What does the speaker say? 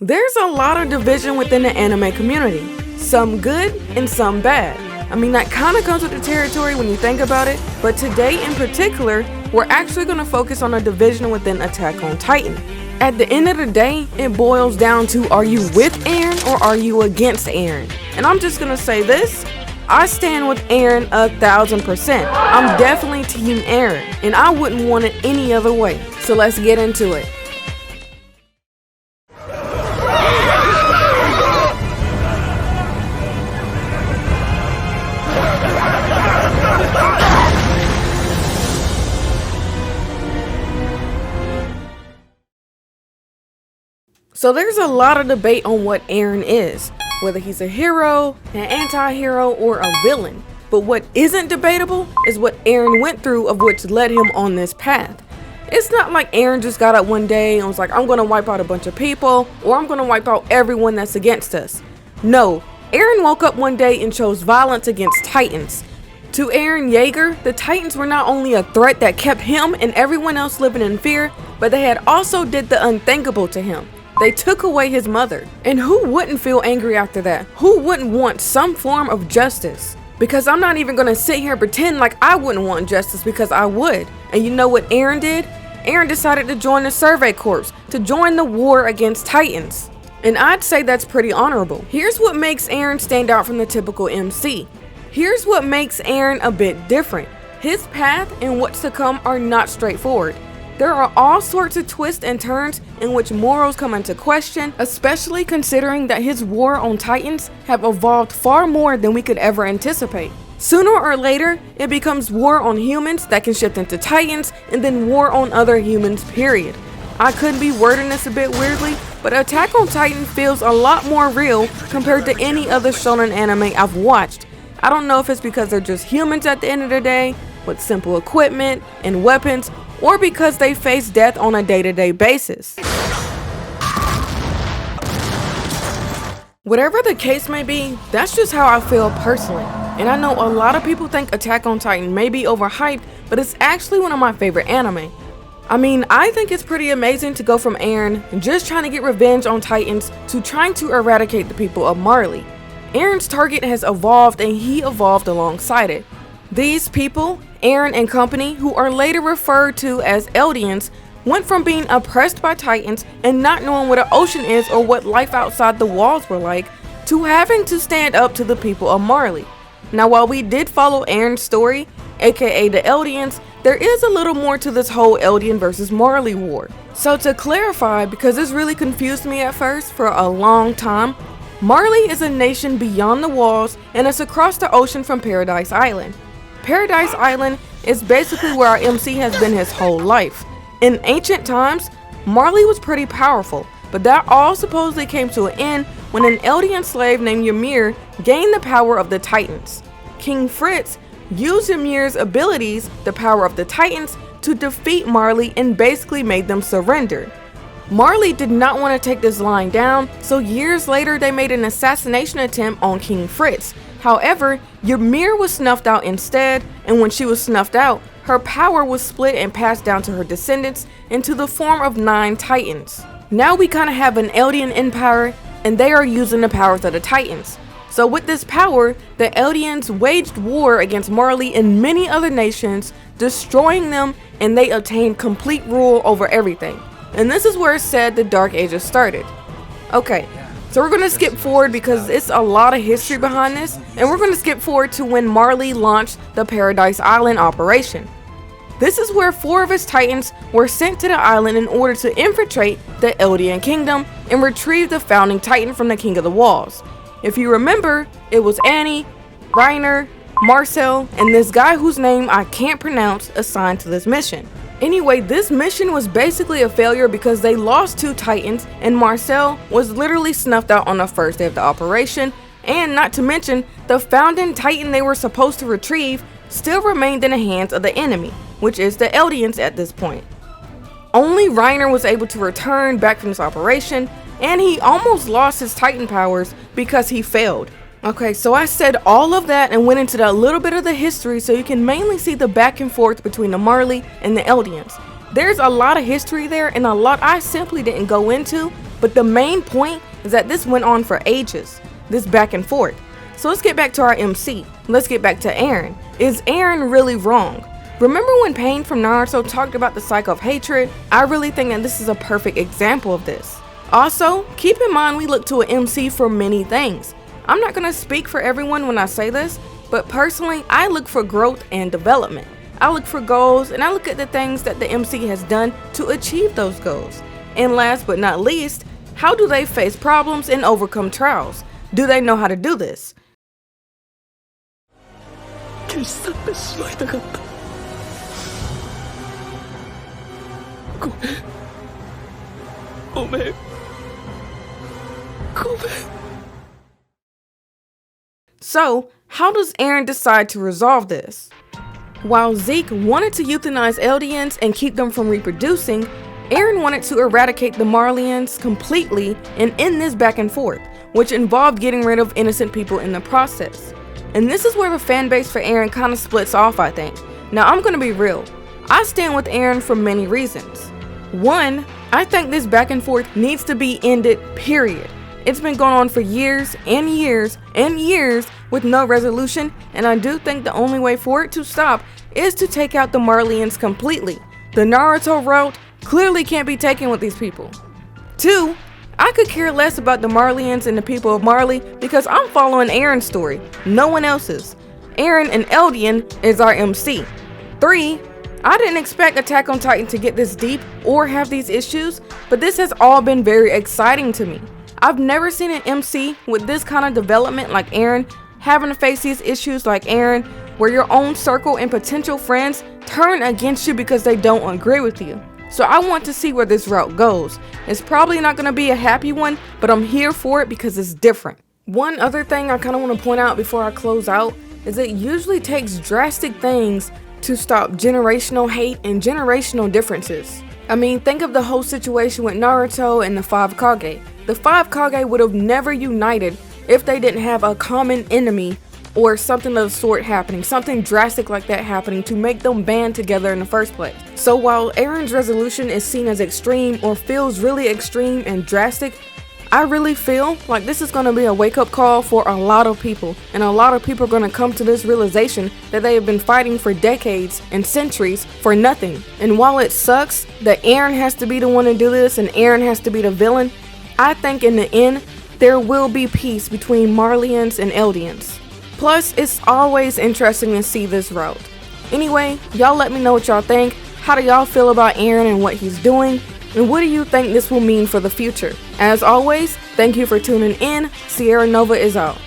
There's a lot of division within the anime community, some good and some bad. I mean, that kind of comes with the territory when you think about it, but today in particular, we're actually going to focus on a division within Attack on Titan. At the end of the day, it boils down to, are you with Eren or are you against Eren? And I'm just going to say this, I stand with Eren 1000%. I'm definitely Team Eren, and I wouldn't want it any other way. So let's get into it. So there's a lot of debate on what Eren is, whether he's a hero, an anti-hero, or a villain. But what isn't debatable is what Eren went through, of which led him on this path. It's not like Eren just got up one day and was like, I'm gonna wipe out a bunch of people, or I'm gonna wipe out everyone that's against us. No, Eren woke up one day and chose violence against Titans. To Eren Yeager, the Titans were not only a threat that kept him and everyone else living in fear, but they had also did the unthinkable to him. They took away his mother. And who wouldn't feel angry after that? Who wouldn't want some form of justice? Because I'm not even gonna sit here and pretend like I wouldn't want justice, because I would. And you know what Eren did? Eren decided to join the Survey Corps, to join the war against Titans. And I'd say that's pretty honorable. Here's what makes Eren stand out from the typical MC. Here's what makes Eren a bit different. His path and what's to come are not straightforward. There are all sorts of twists and turns in which morals come into question, especially considering that his war on Titans have evolved far more than we could ever anticipate. Sooner or later, it becomes war on humans that can shift into Titans, and then war on other humans, period. I could be wording this a bit weirdly, but Attack on Titan feels a lot more real compared to any other shonen anime I've watched. I don't know if it's because they're just humans at the end of the day, with simple equipment and weapons, or because they face death on a day-to-day basis. Whatever the case may be, that's just how I feel personally. And I know a lot of people think Attack on Titan may be overhyped, but it's actually one of my favorite anime. I mean, I think it's pretty amazing to go from Eren just trying to get revenge on Titans to trying to eradicate the people of Marley. Eren's target has evolved, and he evolved alongside it. These people, Eren and company, who are later referred to as Eldians, went from being oppressed by Titans and not knowing what an ocean is or what life outside the walls were like, to having to stand up to the people of Marley. Now, while we did follow Eren's story, aka the Eldians, there is a little more to this whole Eldian versus Marley war. So to clarify, because this really confused me at first for a long time, Marley is a nation beyond the walls, and it's across the ocean from Paradis Island. Paradise Island is basically where our MC has been his whole life. In ancient times, Marley was pretty powerful, but that all supposedly came to an end when an Eldian slave named Ymir gained the power of the Titans. King Fritz used Ymir's abilities, the power of the Titans, to defeat Marley and basically made them surrender. Marley did not want to take this line down, so years later they made an assassination attempt on King Fritz. However, Ymir was snuffed out instead, and when she was snuffed out, her power was split and passed down to her descendants into the form of 9 Titans. Now we kind of have an Eldian empire, and they are using the powers of the Titans. So with this power, the Eldians waged war against Marley and many other nations, destroying them, and they obtained complete rule over everything. And this is where it's said the Dark Ages started. Okay. So we're going to skip forward because it's a lot of history behind this, and we're going to skip forward to when Marley launched the Paradise Island operation. This is where 4 of his Titans were sent to the island in order to infiltrate the Eldian kingdom and retrieve the founding Titan from the King of the Walls. If you remember, it was Annie, Reiner, Marcel, and this guy whose name I can't pronounce assigned to this mission. Anyway, this mission was basically a failure because they lost 2 Titans, and Marcel was literally snuffed out on the first day of the operation, and not to mention, the founding Titan they were supposed to retrieve still remained in the hands of the enemy, which is the Eldians at this point. Only Reiner was able to return back from this operation, and he almost lost his Titan powers because he failed. Okay, so I said all of that and went into that little bit of the history so you can mainly see the back and forth between the Marley and the Eldians. There's a lot of history there and a lot I simply didn't go into, But the main point is that this went on for ages, this back and forth. So let's get back to our MC. Let's get back to Eren. Is Eren really wrong? Remember when Pain from Naruto talked about the cycle of hatred? I really think that this is a perfect example of this. Also, keep in mind we look to an MC for many things. I'm not going to speak for everyone when I say this, but personally, I look for growth and development. I look for goals, and I look at the things that the MC has done to achieve those goals. And last but not least, how do they face problems and overcome trials? Do they know how to do this? 消し去ってしまいたかった。ごめん。ごめん。ごめん。 So, how does Eren decide to resolve this? While Zeke wanted to euthanize Eldians and keep them from reproducing, Eren wanted to eradicate the Maryleans completely and end this back and forth, which involved getting rid of innocent people in the process. And this is where the fanbase for Eren kind of splits off, I think. Now I'm gonna be real, I stand with Eren for many reasons. One, I think this back and forth needs to be ended, period. It's been going on for years and years and years with no resolution, and I do think the only way for it to stop is to take out the Maryleans completely. The Naruto route clearly can't be taken with these people. Two, I could care less about the Maryleans and the people of Marley because I'm following Eren's story, no one else's. Eren and Eldian is our MC. 3, I didn't expect Attack on Titan to get this deep or have these issues, but this has all been very exciting to me. I've never seen an MC with this kind of development like Eren, having to face these issues like Eren, where your own circle and potential friends turn against you because they don't agree with you. So I want to see where this route goes. It's probably not going to be a happy one, but I'm here for it because it's different. One other thing I kind of want to point out before I close out is it usually takes drastic things to stop generational hate and generational differences. I mean, think of the whole situation with Naruto and the 5 Kage. The 5 Kage would have never united if they didn't have a common enemy or something of the sort happening, something drastic like that happening to make them band together in the first place. So while Eren's resolution is seen as extreme or feels really extreme and drastic, I really feel like this is going to be a wake-up call for a lot of people, and a lot of people are going to come to this realization that they have been fighting for decades and centuries for nothing. And while it sucks that Eren has to be the one to do this and Eren has to be the villain, I think in the end there will be peace between Maryleans and Eldians. Plus, it's always interesting to see this route. Anyway, y'all let me know what y'all think. How do y'all feel about Eren and what he's doing? And what do you think this will mean for the future? As always, thank you for tuning in. Sierra Nova is out.